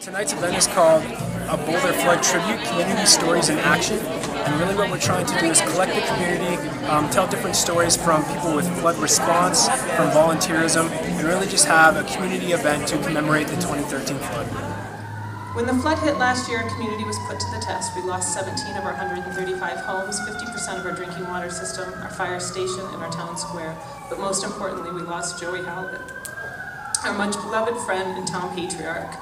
Tonight's event is called a Boulder Flood Tribute, Community Stories in Action. And really what we're trying to do is collect the community, tell different stories from people with flood response, from volunteerism, and really just have a community event to commemorate the 2013 flood. When the flood hit last year, our community was put to the test. We lost 17 of our 135 homes, 50% of our drinking water system, our fire station, and our town square. But most importantly, we lost Joey Halbert, our much beloved friend and town patriarch.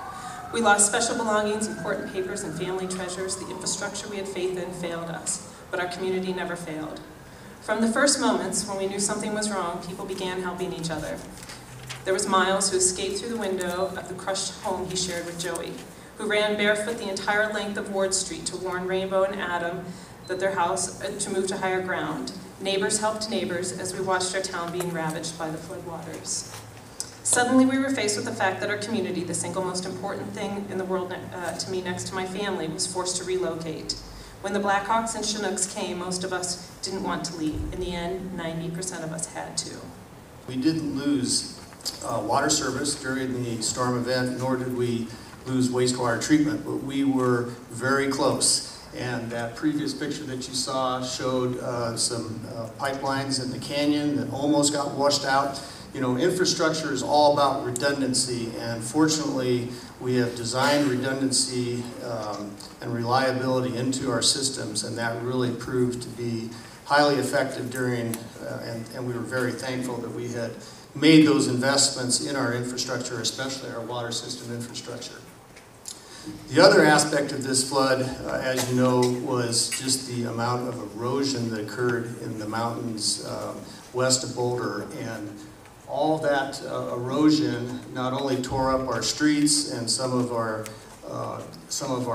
We lost special belongings, important papers, and family treasures. The infrastructure we had faith in failed us, but our community never failed. From the first moments when we knew something was wrong, people began helping each other. There was Miles, who escaped through the window of the crushed home he shared with Joey, who ran barefoot the entire length of Ward Street to warn Rainbow and Adam that their house to move to higher ground. Neighbors helped neighbors as we watched our town being ravaged by the floodwaters. Suddenly we were faced with the fact that our community, the single most important thing in the world to me next to my family, was forced to relocate. When the Blackhawks and Chinooks came, most of us didn't want to leave. In the end, 90% of us had to. We didn't lose water service during the storm event, nor did we lose wastewater treatment, but we were very close. And that previous picture that you saw showed some pipelines in the canyon that almost got washed out. You know, infrastructure is all about redundancy, and fortunately we have designed redundancy and reliability into our systems, and that really proved to be highly effective during, and we were very thankful that we had made those investments in our infrastructure, especially our water system infrastructure. The other aspect of this flood, as you know, was just the amount of erosion that occurred in the mountains west of Boulder, and all that erosion not only tore up our streets and some of our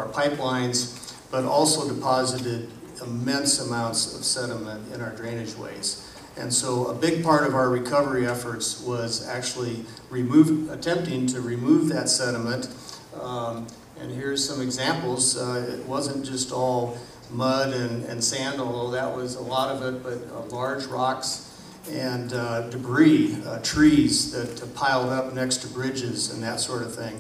pipelines, but also deposited immense amounts of sediment in our drainage ways. And so a big part of our recovery efforts was actually attempting to remove that sediment. And here's some examples. It wasn't just all mud and sand, although that was a lot of it, but large rocks and debris, trees that piled up next to bridges and that sort of thing.